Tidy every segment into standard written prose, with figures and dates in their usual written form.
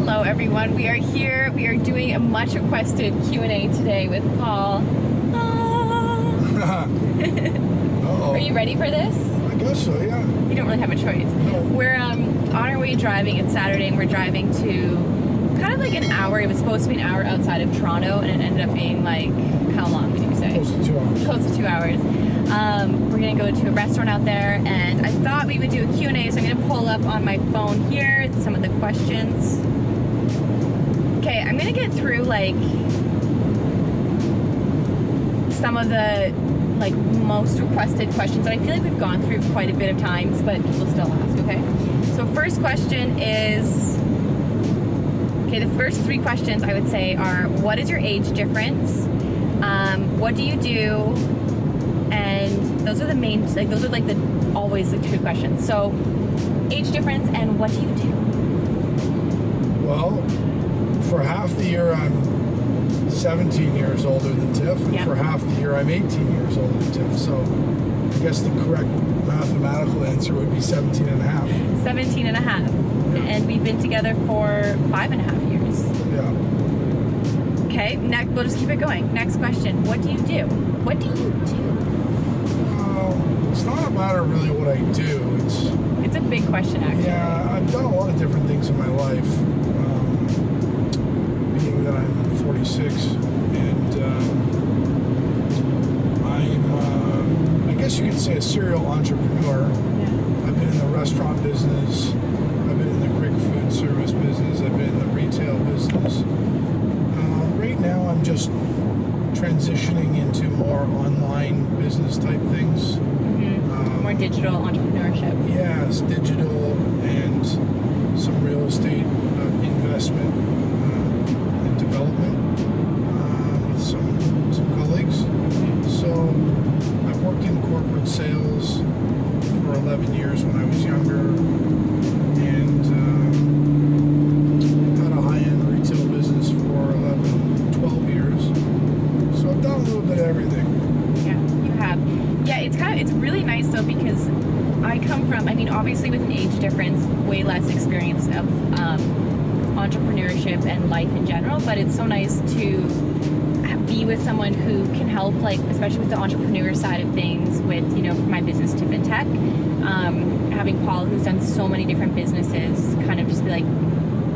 Hello everyone, we are here. We are doing a much requested Q&A today with Paul. Are you ready for this? I guess so, yeah. You don't really have a choice. No. We're on our way driving. It's Saturday and we're driving to kind of like an hour. It was supposed to be an hour outside of Toronto and it ended up being like, how long did you say? Close to 2 hours. Close to 2 hours. We're going to go to a restaurant out there and I thought we would do a Q&A, so I'm going to pull up on my phone here some of the questions. Okay, I'm going to get through like some of the like most requested questions that I feel like we've gone through quite a bit of times, but people still ask, okay? So first question is, okay, the first three questions I would say are, what is your age difference? What do you do? And those are the main, like those are like the always the two questions. So age difference and what do you do? Well, for half the year I'm 17 years older than Tiff, and for half the year I'm 18 years older than Tiff. So I guess the correct mathematical answer would be 17 and a half. 17 and a half. Yeah. And we've been together for 5.5 years. Yeah. Okay, next, we'll just keep it going. Next question, what do you do? What do you do? It's not a matter of really what I do. It's a big question, actually. Yeah, I've done a lot of different things in my life. Being that I'm 46, and I guess you could say a serial entrepreneur. Yeah. I've been in the restaurant business. I've been in the quick food service business. I've been in the retail business. Right now, I'm just transitioning into more online business type things. More digital entrepreneurship. Yes, digital and some real estate investment and development with some colleagues. So I've worked in corporate sales for 11 years when I was younger, and had a high-end retail business for 12 years. So I've done a little bit of everything. Yeah, you have. Yeah, it's really nice though, because I come from, I mean, obviously with an age difference, way less experience of entrepreneurship and life in general, but it's so nice to be with someone who can help, like, especially with the entrepreneur side of things with, you know, for my business, Tiff and Tech, having Paul, who's done so many different businesses, kind of just be like,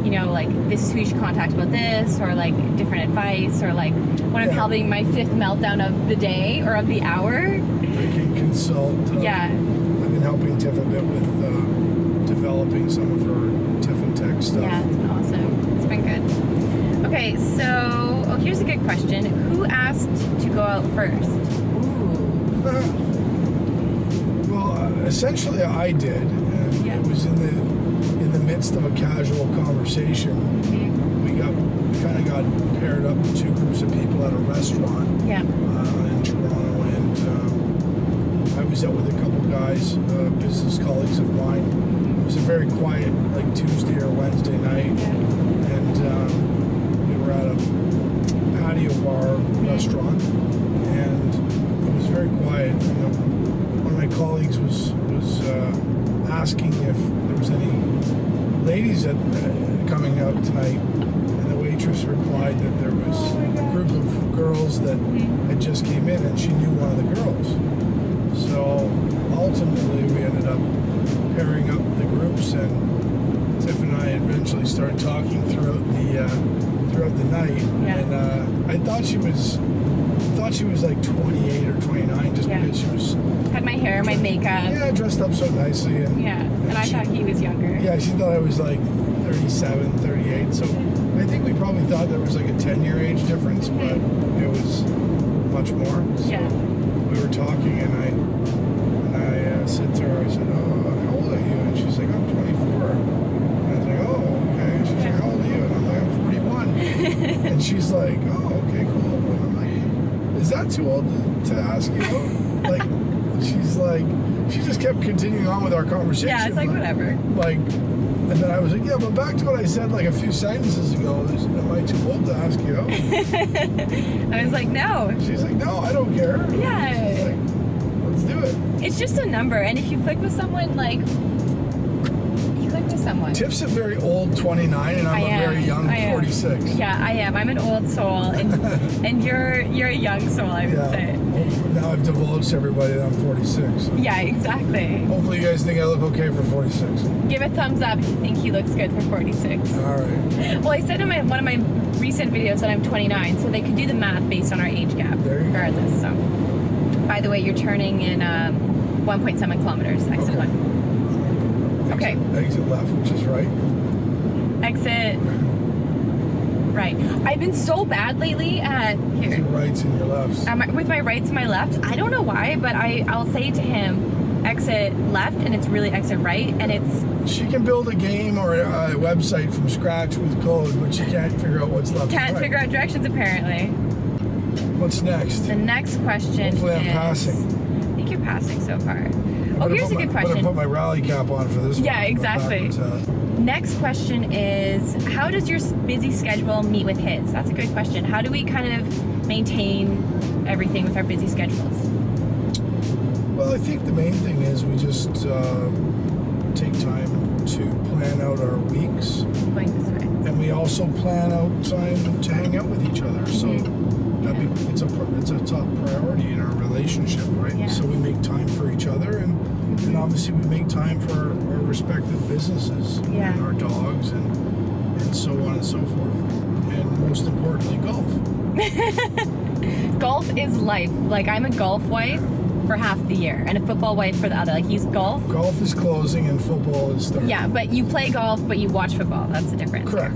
you know, like, this is who you should contact about this, or like different advice, or like when I'm having my fifth meltdown of the day or of the hour. I can consult. I've been helping Tiff a bit with developing some of her Tiff and Tech stuff. Yeah, it's been awesome. It's been good. Okay, so here's a good question. Who asked to go out first? Ooh. Well, essentially I did. And it was in the midst of a casual conversation. We kind of got paired up with two groups of people at a restaurant in Toronto, and I was out with a couple guys, business colleagues of mine. It was a very quiet, like Tuesday or Wednesday night, and we were at a patio bar restaurant, and it was very quiet. And one of my colleagues was asking if there was any ladies coming out tonight, and the waitress replied that there was a group of girls that had just came in, and she knew one of the girls. So ultimately we ended up pairing up the groups, and Tiff and I eventually started talking throughout the night. And I thought she was like 28 or 29, just because she was had my hair, my makeup. Yeah, dressed up so nicely. And I thought he was younger. Yeah, she thought I was like 37, 38. So I think we probably thought there was like a 10-year age difference, but it was much more. So we were talking, and I said to her, I said, "Oh, how old are you?" And she's like, "I'm 24." And I was like, "Oh, okay." And she's like, "How old are you?" And I'm like, "I'm 41." And she's like, "Oh, okay, cool." And I'm like, "Is that too old to ask you out?" Like, she's like, she just kept continuing on with our conversation. Yeah, it's like, whatever. Like, and then I was like, yeah, but back to what I said like a few sentences ago, am I too old to ask you out? I was like, no. She's like, no, I don't care. Yeah. She's like, let's do it. It's just a number, and if you click with someone, like, you click with someone. Tiff's a very old 29, and I'm a very young 46. Yeah, I am. I'm an old soul, and you're a young soul, I would say. Now I've divulged to everybody that I'm 46. So Yeah, exactly. hopefully you guys think I look okay for 46. Give a thumbs up if you think he looks good for 46. All right. Well, I said in one of my recent videos that I'm 29, so they could do the math based on our age gap, regardless. So, by the way, you're turning in 1.7 kilometers, exit 1. Okay. Exit left, which is right. Exit right. I've been so bad lately at here. Your rights and your lefts. With my rights and my left. I don't know why, but I'll say to him, exit left, and it's really exit right, and it's... She can build a game or a website from scratch with code, but she can't figure out what's left. Can't figure out directions, apparently. What's next? The next question Hopefully I'm is... passing. I think you're passing so far. Oh, here's a good question. I'm going to put my rally cap on for this one. Yeah, exactly. Next question is, how does your busy schedule meet with his? That's a good question. How do we kind of maintain everything with our busy schedules? Well, I think the main thing is we just take time to plan out our weeks. Going this way. And we also plan out time to hang out with each other. So it's a top priority in our relationship, right? Yeah. So we make time for each other, and obviously we make time for our respective businesses and our dogs and so on and so forth. And most importantly, golf. Golf is life. Like, I'm a golf wife for half the year and a football wife for the other. Like, he's golf. Golf is closing and football is starting. Yeah, but you play golf, but you watch football. That's the difference. Correct.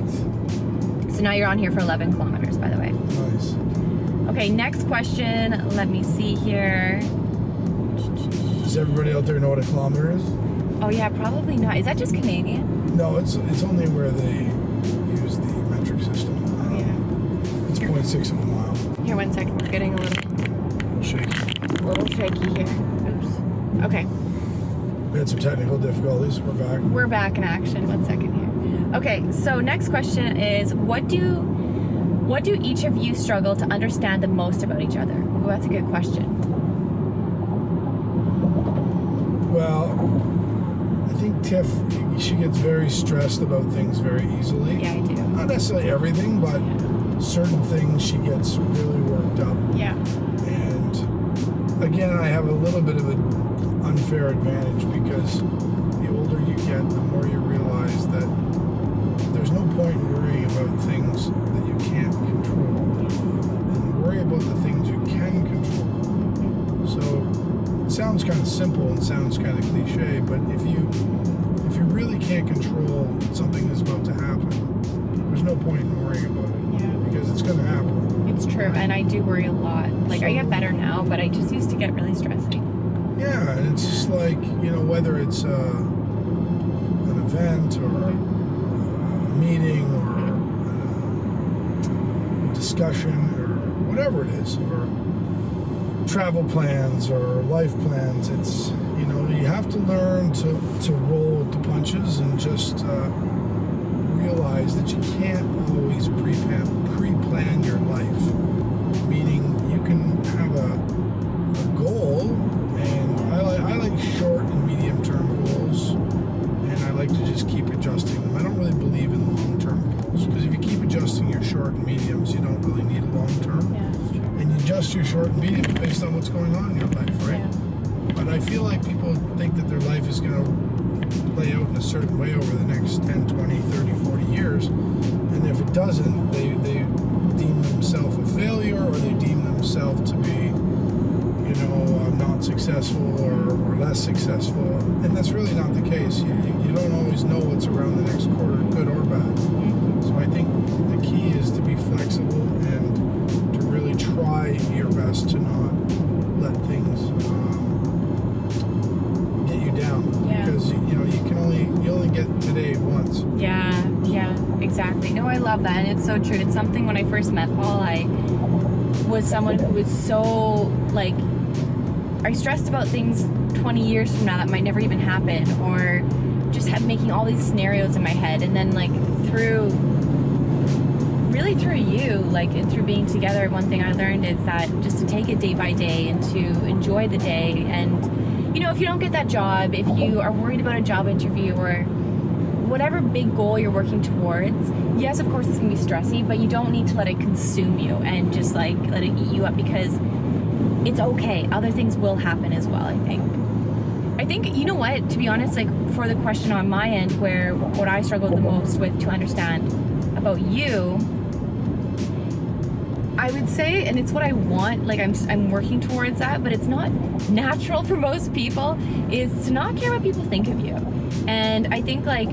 So now you're on here for 11 kilometers, by the way. Nice. Okay, next question. Let me see here. Does everybody out there know what a kilometer is? Oh yeah, probably not. Is that just Canadian? No, it's only where they use the metric system. It's 0.6 of a mile. Here, 1 second. We're getting a little shaky. A little shaky here. Oops. Okay. We had some technical difficulties. We're back. We're back in action. 1 second here. Okay, so next question is, what do each of you struggle to understand the most about each other? Ooh, that's a good question. Well, I think Tiff, she gets very stressed about things very easily. Yeah, I do. Not necessarily everything, but certain things she gets really worked up. Yeah. And again, I have a little bit of an unfair advantage because the older you get, the more you realize that there's no point in worrying about things that you can't control. And worry about the things you can control. So it sounds kind of simple and sounds kind of cliche, but if you really can't control something that's about to happen, there's no point in worrying about it. Yeah. Because it's going to happen. It's true, and I do worry a lot. Like, I get better now, but I just used to get really stressing. Yeah, and it's just like, whether it's an event or a meeting or a discussion or whatever it is, or travel plans or life plans, it's, you have to learn to roll with the punches and just realize that you can't always pre-plan your life. Meaning you can have a goal, and I like short and medium term goals, and I like to just keep adjusting them. I don't really believe in long-term goals, because if you keep adjusting your short and mediums, you don't really need a long-term. Yeah, that's true. And you adjust your short and mediums based on what's going on in your life, right? Yeah. But I feel like people think that their life is going to play out in a certain way over the next 10, 20, 30, 40 years. And if it doesn't, they deem themselves a failure, or they deem themselves to be, not successful or less successful. And that's really not the case. You don't always know what's around the next corner, good or bad. So I think the key is to be flexible and to really try your best to not let things get you down. Yeah. Because you only get today once. Yeah, exactly. No, I love that, and it's so true. It's something, when I first met Paul, I was someone who was so, like, I stressed about things 20 years from now that might never even happen, or just making all these scenarios in my head. And then, like, through you, like, and through being together, one thing I learned is that just to take it day by day and to enjoy the day. And if you don't get that job, if you are worried about a job interview, or whatever big goal you're working towards, yes, of course it's gonna be stressy, but you don't need to let it consume you and just like let it eat you up, because it's okay. Other things will happen as well, I think, you know what, to be honest, like for the question on my end, where what I struggled the most with to understand about you, I would say, and it's what I want, like I'm working towards that, but it's not natural for most people, is to not care what people think of you. And I think like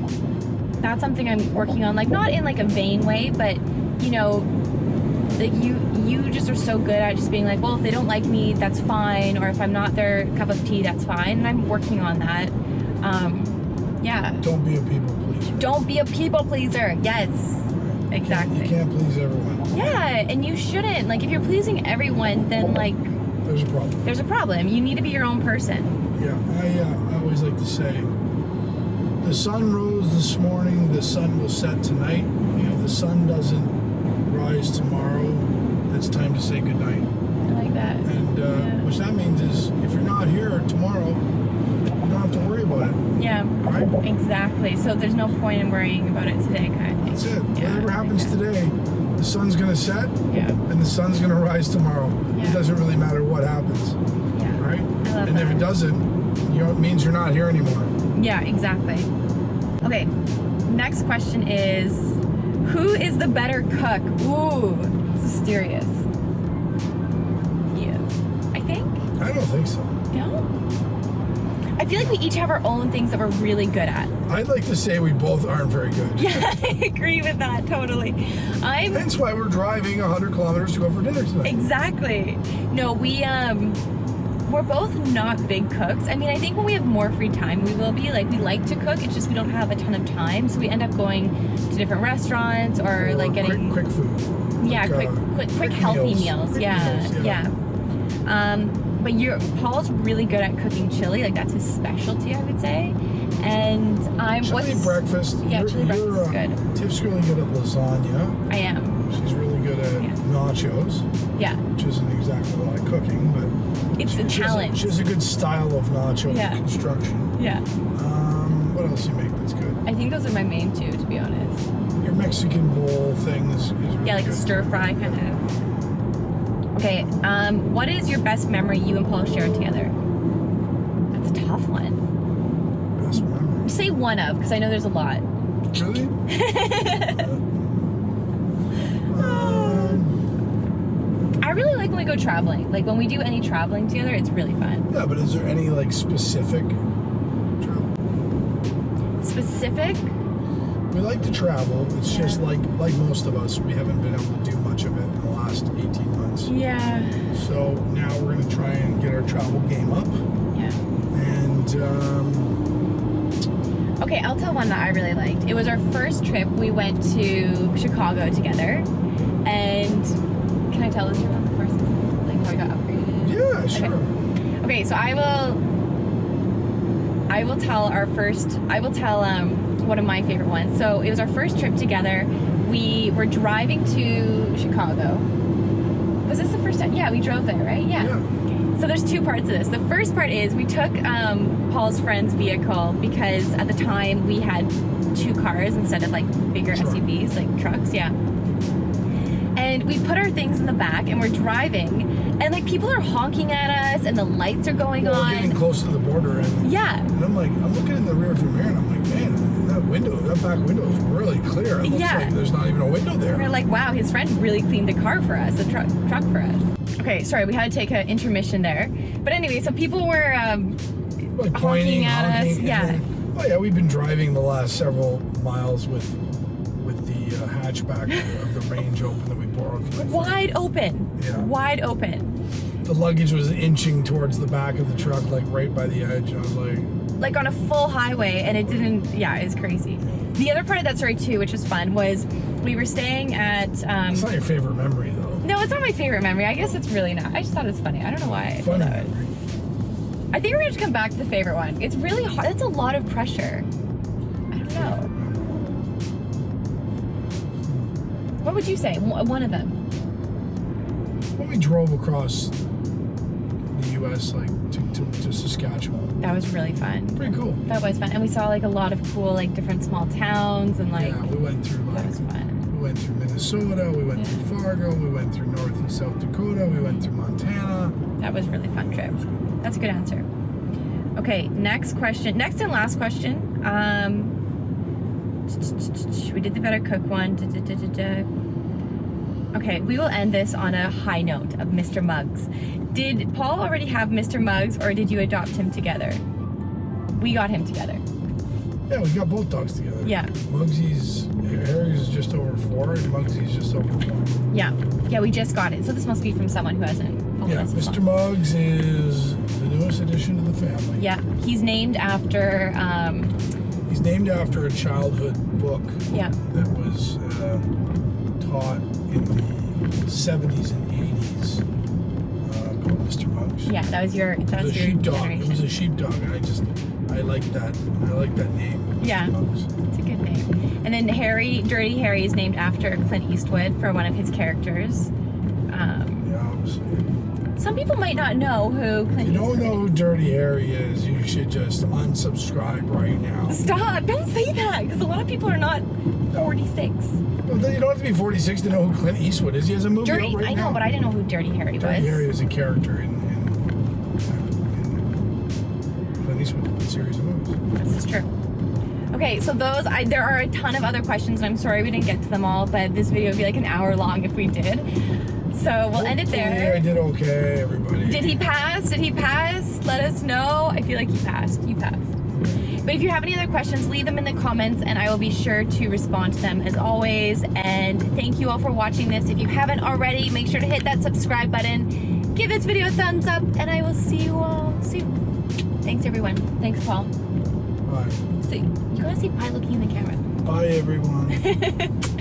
that's something I'm working on, like not in like a vain way, but you know, like you just are so good at just being like, well, if they don't like me, that's fine, or if I'm not their cup of tea, that's fine. And I'm working on that. Yeah. Don't be a people pleaser. Don't be a people pleaser. Yes. Exactly. You can't please everyone. Yeah, and you shouldn't. Like, if you're pleasing everyone, then, like... There's a problem. There's a problem. You need to be your own person. Yeah, I always like to say, the sun rose this morning, the sun will set tonight. If the sun doesn't rise tomorrow, it's time to say goodnight. I like that. And which that means is, if you're not here tomorrow, you don't have to worry about it. Yeah. Right? Exactly. So there's no point in worrying about it today, kind of. That's it. Yeah, Whatever happens today, the sun's going to set, and the sun's going to rise tomorrow. Yeah. It doesn't really matter what happens. Yeah. Right? I love and that. if it doesn't, it means you're not here anymore. Yeah, exactly. Okay, next question is, who is the better cook? Ooh, it's mysterious. He is. I think? I don't think so. No? I feel like we each have our own things that we're really good at. I'd like to say we both aren't very good. Yeah, I agree with that, totally. Hence why we're driving 100 kilometers to go for dinner tonight. Exactly. No, we're both not big cooks. I mean, I think when we have more free time, we will be. Like, we like to cook, it's just we don't have a ton of time, so we end up going to different restaurants or like getting... Quick food. Yeah, quick healthy meals. Quick Yeah, meals, yeah. But Paul's really good at cooking chili. Like, that's his specialty, I would say. And chili breakfast. Yeah, chili breakfast is good. Tiff's really good at lasagna. I am. She's really good at nachos. Yeah. Which isn't exactly a lot of cooking, but it's a talent. She has a good style of nacho construction. Yeah. What else do you make that's good? I think those are my main two, to be honest. Your Mexican bowl thing is really like good. A stir fry kind of. Okay, what is your best memory you and Paul shared together? That's a tough one. Best memory? Say one of, because I know there's a lot. Really? I really like when we go traveling. Like, when we do any traveling together, it's really fun. Yeah, but is there any, like, specific travel? Specific? We like to travel. It's just like most of us, we haven't been able to do much of it in the last 18 months. Yeah. So now we're going to try and get our travel game up. Yeah. And, okay, I'll tell one that I really liked. It was our first trip. We went to Chicago together. And can I tell this about the first, like, how I got upgraded? Yeah, sure. Okay, so I will tell one of my favorite ones. So it was our first trip together. We were driving to Chicago. Was this the first time? Yeah, we drove there, right? Yeah. So there's two parts of this. The first part is we took Paul's friend's vehicle because at the time we had two cars instead of like bigger SUVs, like trucks, yeah. And we put our things in the back and we're driving and like people are honking at us and the lights are going on. We're getting close to the border and I'm looking in the rear view mirror and I'm like, man, that back window is really clear. It looks like there's not even a window there. We're like, wow, his friend really cleaned the car for us, the truck for us. Okay, sorry, we had to take an intermission there. But anyway, so people were like pointing at us. Yeah. We've been driving the last several miles with the hatchback of the Range open that we borrowed from my Wide open. Yeah. Wide open. The luggage was inching towards the back of the truck, like right by the edge. I was like on a full highway, and it didn't. Yeah, it was crazy. The other part of that story too, which was fun, was we were staying at. It's not your favorite memory, though. No, it's not my favor't memory. I guess it's really not. I just thought it was funny. I don't know why. Funny memory. I think we're gonna just come back to the favorite one. It's really hard. It's a lot of pressure. I don't know. What would you say? One of them. When we drove across the U.S. like to to Saskatchewan. That was really fun. Pretty cool. That was fun. And we saw like a lot of cool like different small towns and like Yeah, we went through that was fun. We went through Minnesota, we went through Fargo, we went through North and South Dakota, we went through Montana. That was a really fun trip. That's a good answer. Okay, next question. Next and last question. We did the better cook one. Okay, we will end this on a high note of Mr. Muggs. Did Paul already have Mr. Muggs, or did you adopt him together? We got him together. Yeah, we got both dogs together. Yeah. Harry's just over 4 and Muggsy's just over 1. Yeah. Yeah, we just got it. So this must be from someone who hasn't followed us as Mr. long. Muggs is the newest addition to the family. Yeah, he's named after He's named after a childhood book that was taught in the 70s and 80s called Mr. Muggs. Yeah, that was your sheepdog. generation. It was a sheepdog, and I like that name. Yeah, it's a good name. And then Dirty Harry is named after Clint Eastwood for one of his characters. Yeah, obviously. Some people might not know who Clint If you Eastwood don't know who Dirty Harry is, you should just unsubscribe right now. Stop! Don't say that, because a lot of people are not 46. Well, then you don't have to be 46 to know who Clint Eastwood is. He has a movie out right I know, now. but I didn't know who Dirty Harry was. Dirty Harry is a character in Clint Eastwood series of movies. This is true. Okay, so there are a ton of other questions, and I'm sorry we didn't get to them all, but this video would be like an hour long if we did. So we'll end it there. I did okay, everybody. Did he pass? Let us know. I feel like he passed. You passed. But if you have any other questions, leave them in the comments and I will be sure to respond to them as always. And thank you all for watching this. If you haven't already, make sure to hit that subscribe button. Give this video a thumbs up and I will see you all soon. Thanks everyone. Thanks Paul. Bye. So you gotta say bye looking in the camera. Bye everyone.